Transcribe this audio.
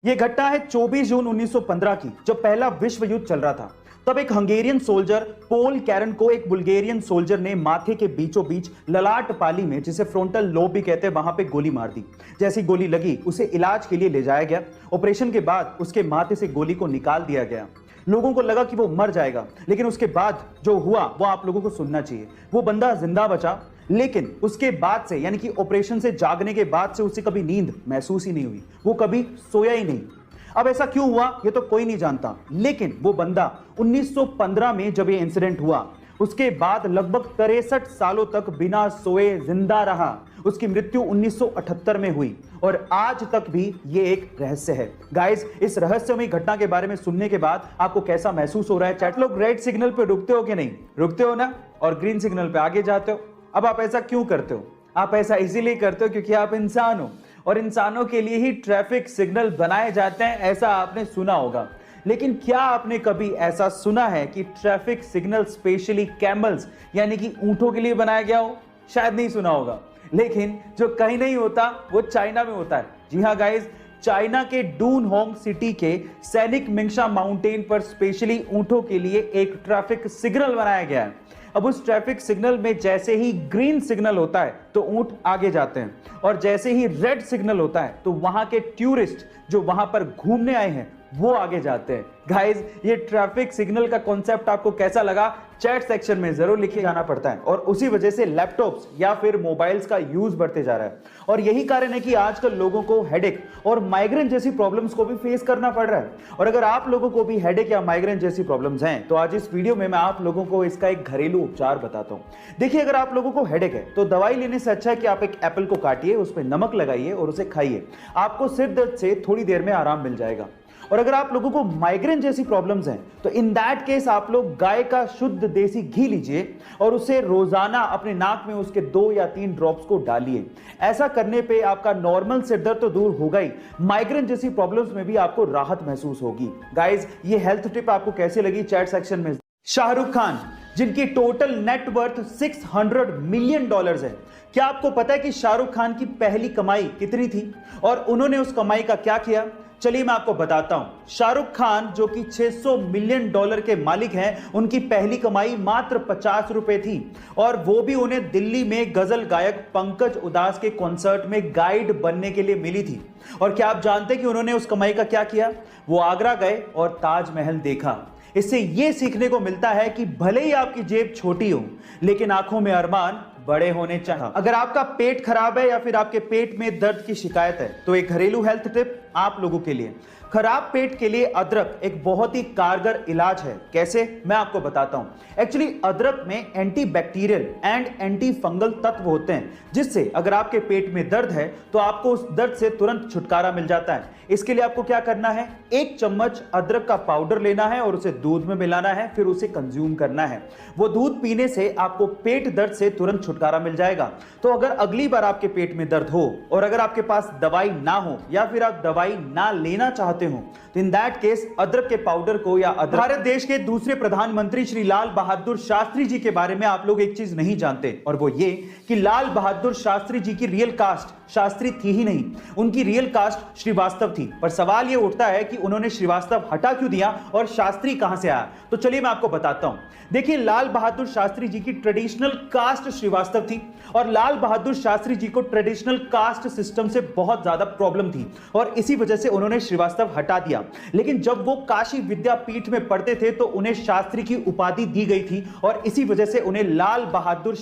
ये घटना है 24 जून 1915 की, जब पहला विश्व युद्ध चल रहा था। तब एक हंगेरियन सोल्जर पोल कैरन को एक बुल्गेरियन सोल्जर ने माथे के बीचों बीच ललाट पाली में, जिसे फ्रंटल लोब भी कहते हैं, वहां पे गोली मार दी। जैसी गोली लगी उसे इलाज के लिए ले जाया गया। ऑपरेशन के बाद उसके माथे से गोली को निकाल दिया गया। लोगों को लगा कि वो मर जाएगा, लेकिन उसके बाद जो हुआ वो आप लोगों को सुनना चाहिए। वो बंदा जिंदा बचा, लेकिन उसके बाद से, यानी कि ऑपरेशन से जागने के बाद से उसे कभी नींद महसूस ही नहीं हुई। वो कभी सोया ही नहीं। अब ऐसा क्यों हुआ ये तो कोई नहीं जानता, लेकिन वो बंदा 1915 में जब ये इंसिडेंट हुआ, उसके बाद लगभग 63 सालों तक बिना सोए जिंदा रहा। उसकी मृत्यु 1978 में हुई और आज तक भी ये एक रहस्य है। गाइस, इस रहस्यमयी घटना के बारे में सुनने के बाद आपको कैसा महसूस हो रहा है? चैट लोग रेड सिग्नल पे रुकते हो कि नहीं? रुकते हो ना, और ग्रीन सिग्नल पे आगे जाते हो। अब आप ऐसा क्यों करते हो? आप ऐसा इसीलिए करते हो क्योंकि आप इंसान हो, और इंसानों के लिए ही ट्रैफिक सिग्नल बनाए जाते हैं, ऐसा आपने सुना होगा। लेकिन क्या आपने कभी ऐसा सुना है कि ट्रैफिक सिग्नल स्पेशली कैमल्स यानी कि ऊंटों के लिए बनाया गया हो? शायद नहीं सुना होगा। लेकिन जो कहीं नहीं होता वो चाइना में होता है। जी हाँ गाइस, चाइना के डूनहोंग सिटी के सैनिक मिंगशा माउंटेन पर स्पेशली ऊंटों के लिए एक ट्रैफिक सिग्नल बनाया गया है। अब उस ट्रैफिक सिग्नल में जैसे ही ग्रीन सिग्नल होता है तो ऊंट आगे जाते हैं, और जैसे ही रेड सिग्नल होता है तो वहां के टूरिस्ट जो वहां पर घूमने आए हैं वो आगे जाते हैं। गाइस, ये ट्रैफिक सिग्नल का कॉन्सेप्ट आपको कैसा लगा? चैट सेक्शन में जरूर लिखे जाना पड़ता है, और उसी वजह से लैपटॉप्स या फिर मोबाइल्स का यूज बढ़ते जा रहा है। और यही कारण है कि आजकल लोगों को हेडेक और माइग्रेन जैसी प्रॉब्लम्स को भी फेस करना पड़ रहा है। और अगर आप लोगों को भी हेडेक या माइग्रेन जैसी प्रॉब्लम्स हैं तो आज इस वीडियो में मैं आप लोगों को इसका एक घरेलू उपचार बताता हूं। देखिए, अगर आप लोगों को हेडेक है तो दवाई लेने से अच्छा है कि आप एक एप्पल को काटिए, उस पर नमक लगाइए और उसे खाइए। आपको सिर दर्द से थोड़ी देर में आराम मिल जाएगा। और अगर आप लोगों को माइग्रेन जैसी प्रॉब्लम्स हैं तो इन दैट केस आप लोग गाय का शुद्ध देसी घी लीजिए और उसे रोजाना अपने नाक में उसके 2 या 3 ड्रॉप्स को डालिए। ऐसा करने पे आपका नॉर्मल सिर दर्द तो दूर होगा ही, माइग्रेन जैसी प्रॉब्लम्स में भी आपको राहत महसूस होगी। गाइज, ये हेल्थ टिप आपको कैसे लगी? चैट सेक्शन में। शाहरुख खान, जिनकी टोटल नेटवर्थ $600 मिलियन है। क्या आपको पता है कि शाहरुख खान की पहली कमाई कितनी थी और उन्होंने उस कमाई का क्या किया? चलिए मैं आपको बताता हूं। शाहरुख खान, जो कि $600 मिलियन के मालिक हैं, उनकी पहली कमाई मात्र 50 रुपए थी, और वो भी उन्हें दिल्ली में गजल गायक पंकज उदास के कॉन्सर्ट में गाइड बनने के लिए मिली थी। और क्या आप जानते हैं कि उन्होंने उस कमाई का क्या किया? वो आगरा गए और ताजमहल देखा। इससे यह सीखने को मिलता है कि भले ही आपकी जेब छोटी हो, लेकिन आंखों में अरमान बड़े होने चाहिए। अगर आपका पेट खराब है या फिर आपके पेट में दर्द की शिकायत है तो एक घरेलू हेल्थ टिप आप लोगों के लिए। खराब पेट के लिए अदरक एक बहुत ही कारगर इलाज है। कैसे? मैं आपको बताता हूं। एक्चुअली अदरक में एंटीबैक्टीरियल एंड एंटी फंगल तत्व होते हैं, जिससे अगर आपके पेट में दर्द है तो आपको उस दर्द से तुरंत छुटकारा मिल जाता है। इसके लिए आपको क्या करना है? 1 चम्मच अदरक का पाउडर लेना है और उसे दूध में मिलाना है, फिर उसे कंज्यूम करना है। वो दूध पीने से आपको पेट दर्द से तुरंत छुटकारा मिल जाएगा। तो अगर अगली बार आपके पेट में दर्द हो और अगर आपके पास दवाई ना हो या फिर आप दवाई ना लेना चाहते हो तो इन दैट केस अदरक के पाउडर को या भारत देश के दूसरे प्रधानमंत्री श्री लाल बहादुर शास्त्री जी के बारे में आप लोग एक चीज नहीं जानते, और वो ये कि लाल बहादुर शास्त्री जी की रियल कास्ट शास्त्री थी ही नहीं, उनकी रियल कास्ट श्रीवास्तव थी। पर सवाल ये उठता है कि उन्होंने श्रीवास्तव हटा क्यों दिया और शास्त्री कहां से आया? तो चलिए मैं आपको बताता हूं। देखिए, लाल बहादुर शास्त्री जी की ट्रेडिशनल कास्ट श्रीवास्तव थी, और लाल बहादुर शास्त्री जी को ट्रेडिशनल कास्ट सिस्टम से बहुत ज्यादा प्रॉब्लम थी, और इसी वजह से उन्होंने श्रीवास्तव हटा दिया। लेकिन जब वो काशी विद्यापीठ में पढ़ते थे तो उन्हें शास्त्री की उपाधि दी गई थी, और इसी वजह से उन्हें लाल बहादुर